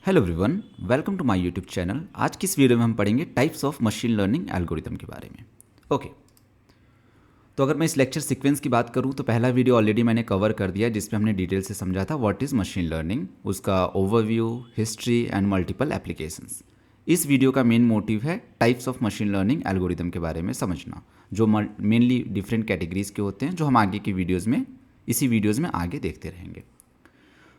Hello everyone, welcome to my YouTube channel. आज की इस वीडियो में हम पढ़ेंगे types of machine learning algorithm के बारे में। ओके, तो अगर मैं इस लेक्चर सीक्वेंस की बात करूं तो पहला वीडियो ऑलरेडी मैंने कवर कर दिया जिसमें हमने डिटेल से समझा था व्हाट इज़ मशीन लर्निंग, उसका overview, history and multiple applications. इस वीडियो का मेन मोटिव है types of machine learning algorithm के बारे में समझना, जो मेनली डिफरेंट कैटेगरीज के होते हैं, जो हम आगे की वीडियोज़ में इसी वीडियोज़ में आगे देखते रहेंगे।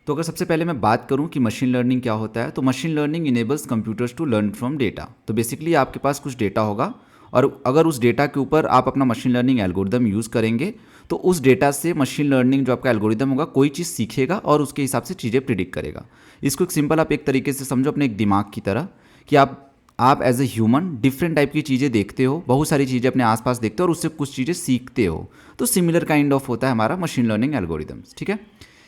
तो अगर सबसे पहले मैं बात करूं कि मशीन लर्निंग क्या होता है, तो machine learning enables computers to learn from data. तो बेसिकली आपके पास कुछ डेटा होगा और अगर उस डेटा के ऊपर आप अपना मशीन लर्निंग एल्गोरिदम यूज़ करेंगे तो उस डेटा से मशीन लर्निंग जो आपका एल्गोरिदम होगा कोई चीज़ सीखेगा और उसके हिसाब से चीज़ें प्रिडिक्ट करेगा। इसको एक सिंपल आप एक तरीके से समझो अपने एक दिमाग की तरह कि आप as a human different type की चीज़ें देखते हो, बहुत सारी चीज़ें अपने आसपास देखते हो और उससे कुछ चीज़ें सीखते हो। तो सिमिलर काइंड ऑफ होता है हमारा मशीन लर्निंग एल्गोरिदम्स। ठीक है,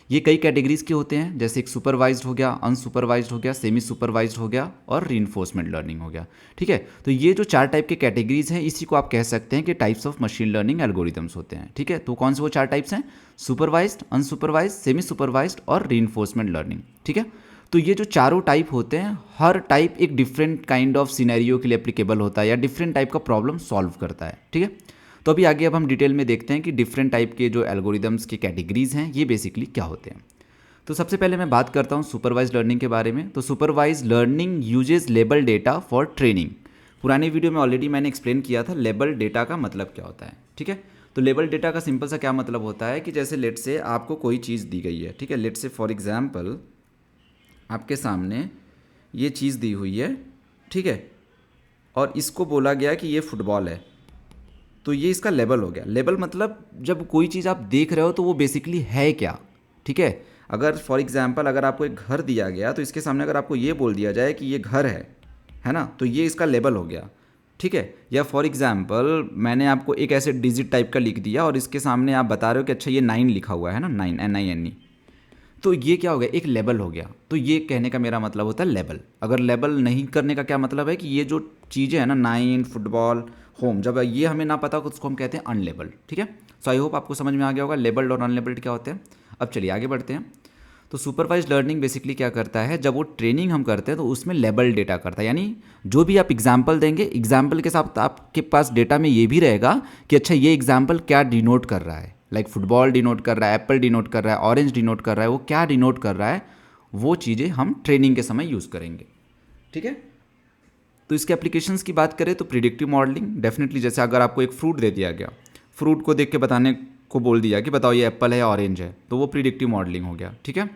ये कई कैटेगरीज के होते हैं, जैसे एक सुपरवाइज्ड हो गया, अनसुपरवाइज्ड हो गया, सेमी सुपरवाइज्ड हो गया और रीइंफोर्समेंट लर्निंग हो गया। ठीक है, तो ये जो चार टाइप के कैटेगरीज हैं इसी को आप कह सकते हैं कि types of machine learning algorithms होते हैं। ठीक है, तो कौन से वो चार टाइप्स हैं? सुपरवाइज्ड, अनसुपरवाइज्ड, सेमी सुपरवाइज्ड और रीइंफोर्समेंट लर्निंग। ठीक है, तो ये जो चारों टाइप होते हैं, हर टाइप एक डिफरेंट काइंड ऑफ सिनेरियो के लिए एप्लीकेबल होता है या डिफरेंट टाइप का प्रॉब्लम सॉल्व करता है। ठीक है, तो अभी आगे अब हम डिटेल में देखते हैं कि डिफरेंट टाइप के जो एल्गोरिदम्स के कैटेगरीज हैं ये बेसिकली क्या होते हैं। तो सबसे पहले मैं बात करता हूँ सुपरवाइज लर्निंग के बारे में। तो supervise learning uses label data for training. पुराने वीडियो में ऑलरेडी मैंने एक्सप्लेन किया था लेबल डेटा का मतलब क्या होता है। ठीक है, तो लेबल डेटा का सिंपल सा क्या मतलब होता है कि जैसे लेट से आपको कोई चीज़ दी गई है। ठीक है, लेट से फॉर एग्जाम्पल आपके सामने ये चीज़ दी हुई है। ठीक है, और इसको बोला गया कि ये फुटबॉल है, तो ये इसका लेबल हो गया। लेबल मतलब जब कोई चीज़ आप देख रहे हो तो वो बेसिकली है क्या। ठीक है, अगर फॉर एग्जांपल अगर आपको एक घर दिया गया तो इसके सामने अगर आपको ये बोल दिया जाए कि ये घर है ना, तो ये इसका लेबल हो गया। ठीक है, या फॉर एग्जांपल मैंने आपको एक ऐसे डिजिट टाइप का लिख दिया और इसके सामने आप बता रहे हो कि अच्छा ये 9 लिखा हुआ है ना, 9 NINE, तो ये क्या हो गया? एक लेबल हो गया। तो ये कहने का मेरा मतलब होता है लेबल। अगर लेबल नहीं करने का क्या मतलब है कि ये जो चीज़ें हैं ना, 9, फुटबॉल, होम, जब ये हमें ना पता हो तो उसको हम कहते हैं अनलेबल्ड। ठीक है, सो आई होप आपको समझ में आ गया होगा लेबल्ड और अनलेबल्ड क्या होते हैं। अब चलिए आगे बढ़ते हैं। तो सुपरवाइज लर्निंग बेसिकली क्या करता है, जब वो ट्रेनिंग हम करते हैं तो उसमें लेबल डेटा करता है, यानी जो भी आप एग्जाम्पल देंगे एग्जाम्पल के साथ आपके पास डेटा में ये भी रहेगा कि अच्छा ये एग्जाम्पल क्या डिनोट कर रहा है। लाइक फुटबॉल डिनोट कर रहा है, एप्पल डिनोट कर रहा है, ऑरेंज डिनोट कर रहा है, वो क्या डिनोट कर रहा है, वो चीज़ें हम ट्रेनिंग के समय यूज़ करेंगे। ठीक है, तो इसके एप्लीकेशंस की बात करें तो प्रिडिक्टिव मॉडलिंग डेफिनेटली, जैसे अगर आपको एक फ्रूट दे दिया गया, फ्रूट को देख के बताने को बोल दिया कि बताओ ये एप्पल है या ऑरेंज है, तो वो प्रिडिक्टिव मॉडलिंग हो गया। ठीक है,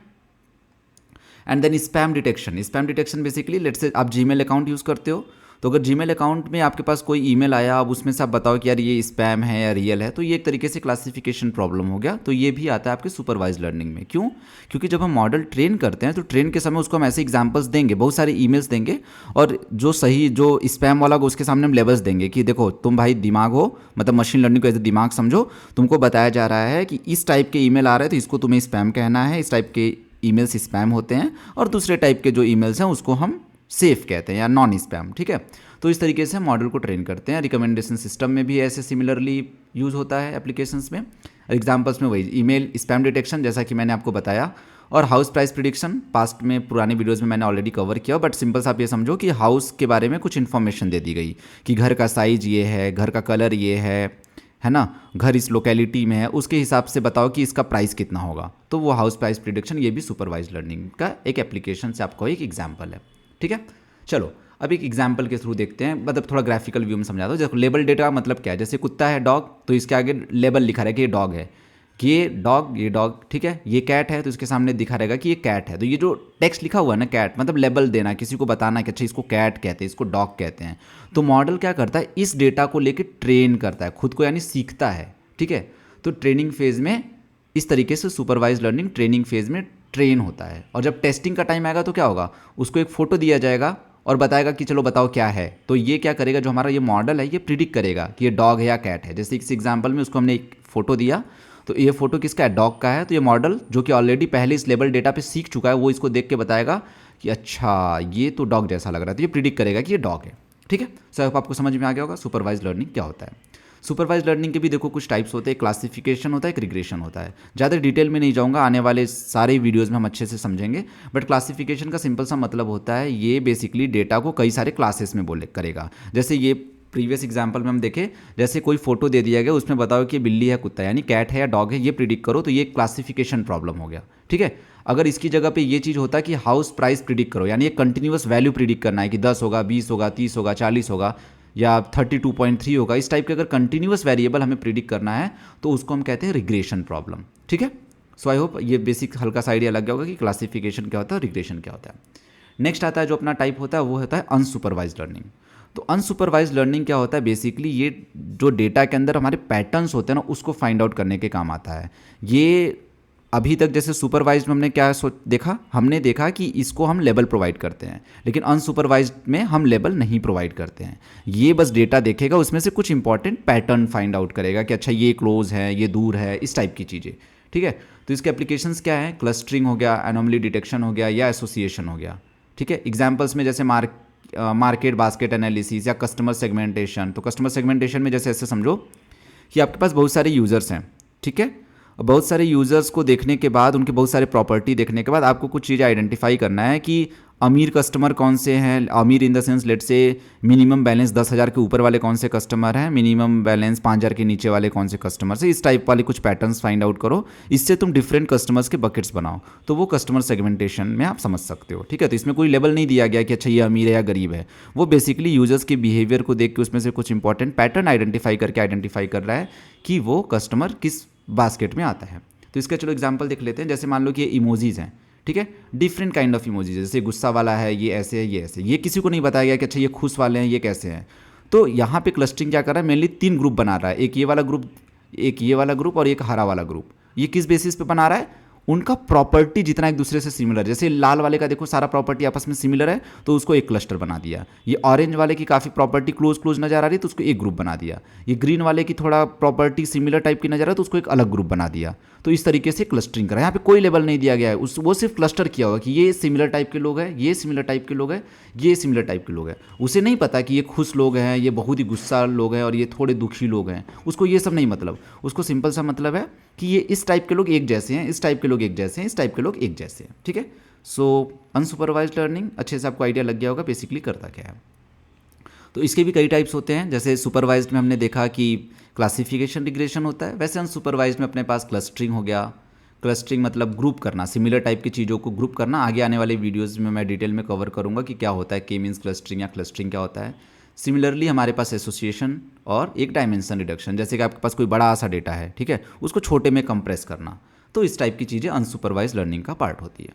and then spam detection. Spam detection basically let's say आप जीमेल अकाउंट यूज़ करते हो, तो अगर जीमेल अकाउंट में आपके पास कोई ईमेल आया, अब उसमें से आप बताओ कि यार ये स्पैम है या रियल है, तो ये एक तरीके से क्लासिफिकेशन प्रॉब्लम हो गया। तो ये भी आता है आपके सुपरवाइज लर्निंग में। क्यों? क्योंकि जब हम मॉडल ट्रेन करते हैं तो ट्रेन के समय उसको हम ऐसे एग्जाम्पल्स देंगे, बहुत सारे ईमेल्स देंगे, और जो सही जो स्पैम वाला होगा उसके सामने हम लेबल्स देंगे कि देखो तुम भाई दिमाग हो, मतलब मशीन लर्निंग को एज ए दिमाग समझो, तुमको बताया जा रहा है कि इस टाइप के ईमेल आ रहे हैं तो इसको तुम्हें स्पैम कहना है, इस टाइप के ईमेल्स स्पैम होते हैं, और दूसरे टाइप के जो ईमेल्स हैं उसको हम सेफ कहते हैं या नॉन स्पैम। ठीक है, तो इस तरीके से मॉडल को ट्रेन करते हैं। रिकमेंडेशन सिस्टम में भी ऐसे सिमिलरली यूज़ होता है एप्लीकेशंस में। एग्जांपल्स में वही ईमेल स्पैम डिटेक्शन जैसा कि मैंने आपको बताया, और हाउस प्राइस प्रिडिक्शन पास्ट में पुराने वीडियोस में मैंने ऑलरेडी कवर किया, बट सिंपल सा आप ये समझो कि हाउस के बारे में कुछ इन्फॉर्मेशन दे दी गई कि घर का साइज ये है, घर का कलर ये है ना, घर इस लोकेलिटी में है, उसके हिसाब से बताओ कि इसका प्राइस कितना होगा। तो वो हाउस प्राइस प्रिडिक्शन, ये भी सुपरवाइज लर्निंग का एक एप्लीकेशन से आपको एक एग्जाम्पल है। ठीक है, चलो अब एक एग्जाम्पल के थ्रू देखते हैं, मतलब थोड़ा ग्राफिकल व्यू में समझा दो। जैसे लेबल डेटा का मतलब क्या है, जैसे कुत्ता है डॉग, तो इसके आगे लेबल लिखा रहेगा कि ये डॉग है, कि ये डॉग। ठीक है, ये कैट है तो इसके सामने दिखा रहेगा कि ये कैट है। तो ये जो टेक्स्ट लिखा हुआ है ना कैट, मतलब लेबल देना, किसी को बताना कि अच्छा इसको कैट कहते हैं, इसको डॉग कहते हैं। तो मॉडल क्या करता है, इस डेटा को लेकर ट्रेन करता है खुद को, यानी सीखता है। ठीक है, तो ट्रेनिंग फेज में इस तरीके से सुपरवाइज लर्निंग ट्रेनिंग फेज में ट्रेन होता है, और जब टेस्टिंग का टाइम आएगा तो क्या होगा, उसको एक फोटो दिया जाएगा और बताएगा कि चलो बताओ क्या है। तो ये क्या करेगा, जो हमारा ये मॉडल है ये प्रिडिक्ट करेगा कि ये डॉग है या कैट है। जैसे इस एग्जांपल में उसको हमने एक फोटो दिया, तो ये फोटो किसका है, डॉग का है। तो ये मॉडल जो कि ऑलरेडी पहले इस लेबल डेटा पे सीख चुका है, वो इसको देख के बताएगा कि अच्छा ये तो डॉग जैसा लग रहा है, तो ये प्रिडिक्ट करेगा कि ये डॉग है। ठीक है, सो आपको समझ में आ गया होगा सुपरवाइज लर्निंग क्या होता है। सुपरवाइज लर्निंग के भी देखो कुछ टाइप्स होते हैं, क्लासिफिकेशन होता है, एक रिग्रेशन होता है। ज़्यादा डिटेल में नहीं जाऊँगा, आने वाले सारे वीडियोज़ में हम अच्छे से समझेंगे। बट क्लासिफिकेशन का सिंपल सा मतलब होता है ये बेसिकली डेटा को कई सारे क्लासेस में बोले करेगा। जैसे ये प्रीवियस एग्जाम्पल में हम देखें, जैसे कोई फोटो दे दिया गया, उसमें बताओ कि बिल्ली है, कुत्ता यानी कैट है या डॉग है, ये प्रिडिक्ट करो, तो ये क्लासिफिकेशन प्रॉब्लम हो गया। ठीक है, अगर इसकी जगह पे ये चीज़ होता कि हाउस प्राइस प्रिडिक्ट करो, यानी एक कंटिन्यूअस वैल्यू प्रिडिक्ट करना है कि 10 होगा, 20 होगा, 30 होगा, 40 होगा या 32.3 होगा, इस टाइप के अगर कंटिन्यूअस वेरिएबल हमें प्रिडिक्ट करना है तो उसको हम कहते हैं रिग्रेशन प्रॉब्लम। ठीक है, सो आई होप ये बेसिक हल्का सा आइडिया लग गया होगा कि क्लासिफिकेशन क्या होता है और रिग्रेशन क्या होता है। नेक्स्ट आता है जो अपना टाइप होता है वो होता है अनसुपरवाइज लर्निंग। तो अनसुपरवाइज लर्निंग क्या होता है, बेसिकली ये जो डेटा के अंदर हमारे पैटर्न्स होते हैं ना उसको फाइंड आउट करने के काम आता है। ये अभी तक जैसे सुपरवाइज में हमने क्या देखा, हमने देखा कि इसको हम लेबल प्रोवाइड करते हैं, लेकिन अनसुपरवाइज में हम लेबल नहीं प्रोवाइड करते हैं। ये बस डेटा देखेगा, उसमें से कुछ इंपॉर्टेंट पैटर्न फाइंड आउट करेगा कि अच्छा ये क्लोज है, ये दूर है, इस टाइप की चीज़ें। ठीक है, तो इसके एप्लीकेशंस क्या है, क्लस्टरिंग हो गया, एनोमली डिटेक्शन हो गया या एसोसिएशन हो गया। ठीक है, एग्जाम्पल्स में जैसे मार्केट बास्केट एनालिसिस या कस्टमर सेगमेंटेशन। तो कस्टमर सेगमेंटेशन में जैसे ऐसे समझो कि आपके पास बहुत सारे यूज़र्स हैं। ठीक है, बहुत सारे यूज़र्स को देखने के बाद, उनके बहुत सारे प्रॉपर्टी देखने के बाद आपको कुछ चीज़ें आइडेंटिफाई करना है कि अमीर कस्टमर कौन से हैं। अमीर इन द सेंस लेट से मिनिमम बैलेंस 10,000 के ऊपर वाले कौन से कस्टमर हैं, मिनिमम बैलेंस 5,000 के नीचे वाले कौन से कस्टमर्स हैं। इस टाइप वाले कुछ पैटर्न्स फाइंड आउट करो, इससे तुम डिफरेंट कस्टमर्स के बकेट्स बनाओ, तो वो कस्टमर सेगमेंटेशन में आप समझ सकते हो। ठीक है, तो इसमें कोई लेवल नहीं दिया गया कि अच्छा ये अमीर है या गरीब है, वो बेसिकली यूजर्स के बिहेवियर को देख के उसमें से कुछ इंपॉर्टेंट पैटर्न आइडेंटिफाई करके आइडेंटिफाई कर रहा है कि वो कस्टमर किस बास्केट में आता है। तो इसका चलो एग्जांपल देख लेते हैं। जैसे मान लो कि ये इमोजीज हैं। ठीक है, डिफरेंट काइंड ऑफ इमोजीज, जैसे गुस्सा वाला है, ये ऐसे है, ये ऐसे। ये किसी को नहीं बताया गया कि अच्छा ये खुश वाले हैं, ये कैसे हैं। तो यहाँ पे क्लस्टरिंग क्या कर रहा है, मेनली 3 ग्रुप बना रहा है, एक ये वाला ग्रुप, एक ये वाला ग्रुप और एक हरा वाला ग्रुप। ये किस बेसिस पे बना रहा है, उनका प्रॉपर्टी जितना एक दूसरे से सिमिलर, जैसे लाल वाले का देखो सारा प्रॉपर्टी आपस में सिमिलर है तो उसको एक क्लस्टर बना दिया। ये ऑरेंज वाले की काफ़ी प्रॉपर्टी क्लोज क्लोज नजर आ रही है तो उसको एक ग्रुप बना दिया। ये ग्रीन वाले की थोड़ा प्रॉपर्टी सिमिलर टाइप की नजर आ रही है तो उसको एक अलग ग्रुप बना दिया। तो इस तरीके से क्लस्टरिंग करा। यहाँ पे कोई लेवल नहीं दिया गया है, वो सिर्फ क्लस्टर किया होगा कि ये सिमिलर टाइप के लोग हैं, ये सिमिलर टाइप के लोग हैं, ये सिमिलर टाइप के लोग हैं। उसे नहीं पता कि ये खुश लोग हैं, ये बहुत ही गुस्सा लोग हैं और ये थोड़े दुखी लोग हैं। उसको ये सब नहीं मतलब, उसको सिंपल सा मतलब है कि ये इस टाइप के लोग एक जैसे हैं, इस टाइप के लोग एक जैसे हैं, इस टाइप के लोग एक जैसे हैं। ठीक है, सो अनसुपरवाइज्ड लर्निंग अच्छे से आपको आइडिया लग गया होगा बेसिकली करता क्या है। तो इसके भी कई टाइप्स होते हैं। जैसे सुपरवाइज्ड में हमने देखा कि क्लासिफिकेशन रिग्रेशन होता है, वैसे अनसुपरवाइज्ड में अपने पास क्लस्टरिंग हो गया। क्लस्टरिंग मतलब ग्रुप करना, सिमिलर टाइप की चीज़ों को ग्रुप करना। आगे आने वाले वीडियोज़ में मैं डिटेल में कवर करूँगा कि क्या होता है, के मीन्स क्लस्टरिंग या क्लस्टरिंग क्या होता है। सिमिलरली हमारे पास एसोसिएशन और एक डायमेंशन रिडक्शन, जैसे कि आपके पास कोई बड़ा सा डेटा है, ठीक है, उसको छोटे में कंप्रेस करना। तो इस टाइप की चीज़ें अनसुपरवाइज लर्निंग का पार्ट होती है।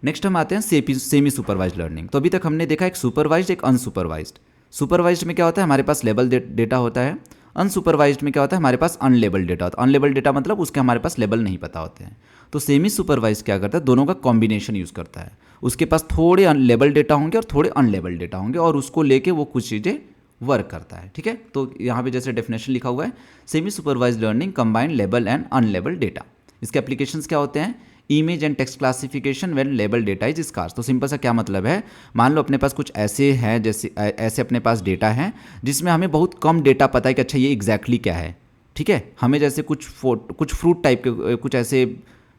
नेक्स्ट हम आते हैं सेमी सुपरवाइज लर्निंग। तो अभी तक हमने देखा एक सुपरवाइज्ड, एक अनसुपरवाइज्ड। सुपरवाइज्ड में क्या होता है, हमारे पास लेबल डेटा होता है। अनसुपरवाइज्ड में क्या होता है, हमारे पास अनलेबल डेटा होता है। अनलेबल डेटा मतलब उसके हमारे पास लेबल नहीं पता होते हैं। तो सेमी सुपरवाइज क्या करता है, दोनों का कॉम्बिनेशन यूज़ करता है। उसके पास थोड़े लेबल डेटा होंगे और थोड़े अनलेबल डेटा होंगे और उसको लेके वो कुछ चीज़ें वर्क करता है। ठीक है, तो यहाँ पे जैसे डेफिनेशन लिखा हुआ है, semi supervise learning combine label and unlabel data. इसके एप्लीकेशंस क्या होते हैं, image and text classification when label data is scarce. तो सिंपल सा क्या मतलब है, मान लो अपने पास कुछ ऐसे हैं, जैसे ऐसे अपने पास डेटा है जिसमें हमें बहुत कम डेटा पता है कि अच्छा ये एग्जैक्टली क्या है। ठीक है, हमें जैसे कुछ फ्रूट टाइप के, कुछ ऐसे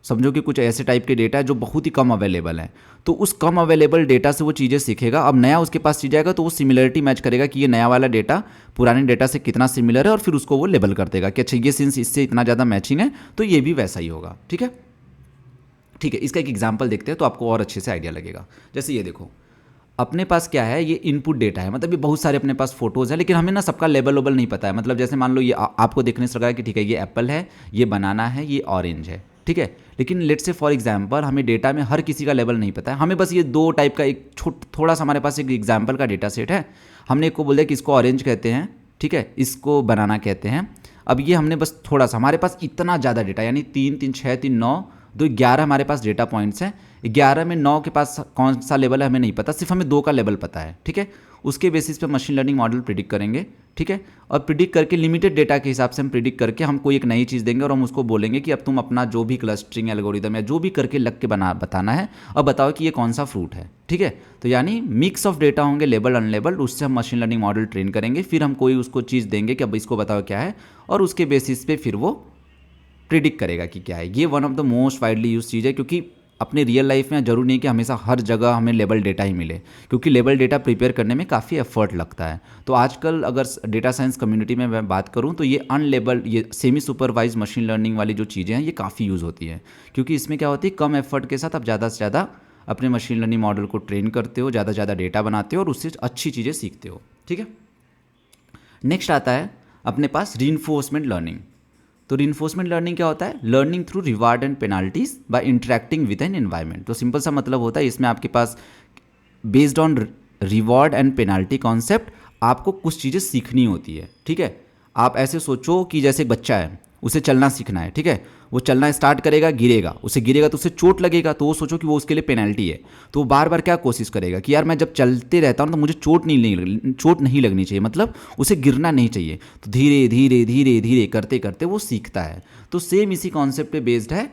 समझो कि कुछ ऐसे टाइप के डेटा है जो बहुत ही कम अवेलेबल है। तो उस कम अवेलेबल डेटा से वो चीज़ें सीखेगा। अब नया उसके पास चीज़ आएगा तो वो सिमिलरिटी मैच करेगा कि ये नया वाला डेटा पुराने डेटा से कितना सिमिलर है और फिर उसको वो लेबल कर देगा कि अच्छा ये सिंस इससे इतना ज़्यादा मैचिंग है तो ये भी वैसा ही होगा। ठीक है, ठीक है, इसका एक एग्जाम्पल देखते हैं तो आपको और अच्छे से आइडिया लगेगा। जैसे ये देखो, अपने पास क्या है, ये इनपुट डेटा है, मतलब ये बहुत सारे अपने पास फोटोज़ है, लेकिन हमें ना सबका लेबल वेबल नहीं पता है। मतलब जैसे मान लो ये आपको देखने से लगा है कि ठीक है ये एप्पल है, ये बनाना है, ये ऑरेंज है। ठीक है, लेकिन लेट्स से फॉर एग्जांपल हमें डेटा में हर किसी का लेवल नहीं पता है। हमें बस ये दो टाइप का एक थोड़ा सा हमारे पास एक एग्जाम्पल का डेटा सेट है। हमने एक को बोल दिया कि इसको ऑरेंज कहते हैं, ठीक है, इसको बनाना कहते हैं। अब ये हमने बस थोड़ा सा, हमारे पास इतना ज़्यादा डेटा, यानी 3 3 6 3 9 2 11 हमारे पास डेटा पॉइंट्स हैं। 11 में 9 के पास कौन सा लेवल है हमें नहीं पता, सिर्फ हमें 2 का लेवल पता है। ठीक है, उसके बेसिस पे मशीन लर्निंग मॉडल प्रिडिक्ट करेंगे, ठीक है। और प्रिडिक्ट करके लिमिटेड डेटा के हिसाब से हम प्रिडिक्ट करके हम कोई एक नई चीज़ देंगे और हम उसको बोलेंगे कि अब तुम अपना जो भी क्लस्टरिंग एल्गोरिदम या जो भी करके लग के बताना है और बताओ कि ये कौन सा फ्रूट है, ठीक है। तो यानी मिक्स ऑफ डेटा होंगे, लेबल अनलेबल्ड, उससे हम मशीन लर्निंग मॉडल ट्रेन करेंगे, फिर हम कोई उसको चीज़ देंगे कि अब इसको बताओ क्या है, और उसके बेसिस पे फिर वो प्रिडिक्ट करेगा कि क्या है। ये one of the most widely use चीज़ है, क्योंकि अपने रियल लाइफ में जरूरी नहीं कि हमेशा हर जगह हमें लेबल डेटा ही मिले, क्योंकि लेबल डेटा प्रिपेयर करने में काफ़ी एफर्ट लगता है। तो आजकल अगर डेटा साइंस कम्युनिटी में मैं बात करूं तो ये अनलेबल्ड, ये सेमी सुपरवाइज मशीन लर्निंग वाली जो चीज़ें हैं ये काफ़ी यूज़ होती है, क्योंकि इसमें क्या होती है, कम एफर्ट के साथ आप ज़्यादा से ज़्यादा अपने मशीन लर्निंग मॉडल को ट्रेन करते हो, ज़्यादा से ज़्यादा डेटा बनाते हो और उससे अच्छी चीज़ें सीखते हो, ठीक है। नेक्स्ट आता है अपने पास रीइंफोर्समेंट लर्निंग। तो रीइंफोर्समेंट लर्निंग क्या होता है, learning through reward and penalties by interacting with an environment. तो सिंपल सा मतलब होता है, इसमें आपके पास based on reward and penalty concept आपको कुछ चीज़ें सीखनी होती है, ठीक है। आप ऐसे सोचो कि जैसे एक बच्चा है, उसे चलना सीखना है, ठीक है। वो चलना स्टार्ट करेगा, गिरेगा, उसे गिरेगा तो उसे चोट लगेगा, तो वो सोचो कि वो उसके लिए पेनल्टी है, तो वो बार बार क्या कोशिश करेगा कि यार मैं जब चलते रहता हूँ तो मुझे चोट नहीं लगनी चाहिए, मतलब उसे गिरना नहीं चाहिए। तो धीरे धीरे धीरे धीरे करते करते वो सीखता है। तो सेम इसी कॉन्सेप्ट पे बेस्ड है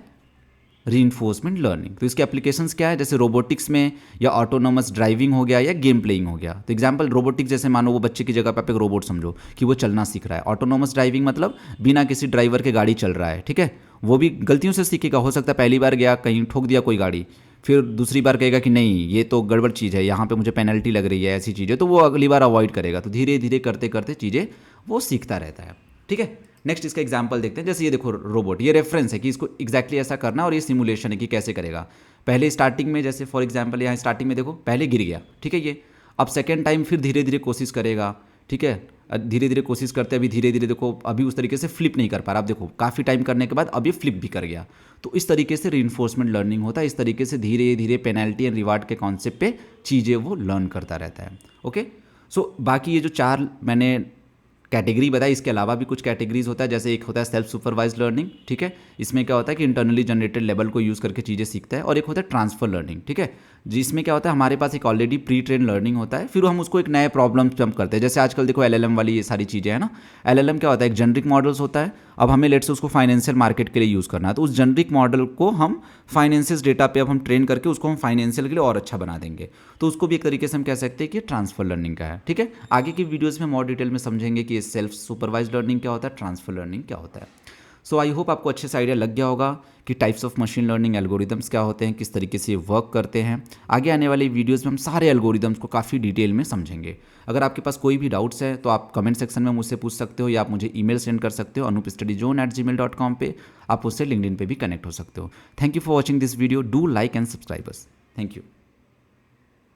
रीइंफोर्समेंट लर्निंग। तो इसके एप्लीकेशंस क्या है, जैसे रोबोटिक्स में या ऑटोनोमस ड्राइविंग हो गया या गेम प्लेइंग हो गया। तो एग्जांपल रोबोटिक्स, जैसे मानो वो बच्चे की जगह पे आप एक रोबोट समझो कि वो चलना सीख रहा है। ऑटोनोमस ड्राइविंग मतलब बिना किसी ड्राइवर के गाड़ी चल रहा है, ठीक है। वो भी गलतियों से सीखेगा, हो सकता है पहली बार गया कहीं ठोक दिया कोई गाड़ी, फिर दूसरी बार कहेगा कि नहीं ये तो गड़बड़ चीज़ है, यहाँ पे मुझे पेनल्टी लग रही है, ऐसी चीज़ें, तो वो अगली बार अवॉइड करेगा। तो धीरे धीरे करते करते चीज़ें वो सीखता रहता है, ठीक है। नेक्स्ट इसका एग्जांपल देखते हैं, जैसे ये देखो रोबोट, ये रेफरेंस है कि इसको एग्जैक्टली ऐसा करना, और ये सिमुलेशन है कि कैसे करेगा। पहले स्टार्टिंग में, जैसे फॉर एग्जांपल यहाँ स्टार्टिंग में देखो पहले गिर गया, ठीक है, ये अब सेकेंड टाइम फिर धीरे धीरे कोशिश करेगा, ठीक है। धीरे धीरे कोशिश करते अभी धीरे धीरे देखो अभी उस तरीके से फ्लिप नहीं कर पा रहा, अब देखो काफ़ी टाइम करने के बाद अब ये फ्लिप भी कर गया। तो इस तरीके से रीइंफोर्समेंट लर्निंग होता है, इस तरीके से धीरे धीरे पेनल्टी एंड रिवार्ड के कॉन्सेप्ट पे चीज़ें वो लर्न करता रहता है, ओके। सो बाकी ये जो 4 मैंने कैटेगरी बताई, इसके अलावा भी कुछ कैटेगरीज होता है, जैसे एक होता है सेल्फ सुपरवाइज लर्निंग, ठीक है। इसमें क्या होता है कि इंटरनली जनरेटेड लेवल को यूज़ करके चीज़ें सीखता है, और एक होता है ट्रांसफर लर्निंग, ठीक है, जिसमें क्या होता है हमारे पास एक ऑलरेडी प्री ट्रेन लर्निंग होता है, फिर हम उसको एक नए प्रॉब्लम जंप करते हैं। जैसे आजकल देखो एलएलएम वाली ये सारी चीज़ें हैं ना, एलएलएम क्या होता है, एक जेनरिक मॉडल्स होता है। अब हमें लेट से उसको फाइनेंशियल मार्केट के लिए यूज़ करना है, तो उस जेनरिक मॉडल को हम फाइनेंशियल डेटा पे अब हम ट्रेन करके उसको हम फाइनेंशियल के लिए और अच्छा बना देंगे। तो उसको भी एक तरीके से हम कह सकते हैं कि ट्रांसफर लर्निंग का है, ठीक है। आगे की वीडियोज़ में और डिटेल में समझेंगे कि सेल्फ सुपरवाइज लर्निंग क्या होता है, ट्रांसफर लर्निंग क्या होता है। सो आई होप आपको अच्छे से आइडिया लग गया होगा कि types of machine learning algorithms क्या होते हैं, किस तरीके से वर्क करते हैं। आगे आने वाली वीडियोस में हम सारे एल्गोरिदम्स को काफ़ी डिटेल में समझेंगे। अगर आपके पास कोई भी डाउट्स है तो आप कमेंट सेक्शन में मुझसे पूछ सकते हो, या आप मुझे ईमेल सेंड कर सकते हो anup.studyzone@gmail.com पे। आप उससे लिंक्डइन पे भी कनेक्ट हो सकते हो। Thank you for watching this video, do like and subscribe us. Thank you.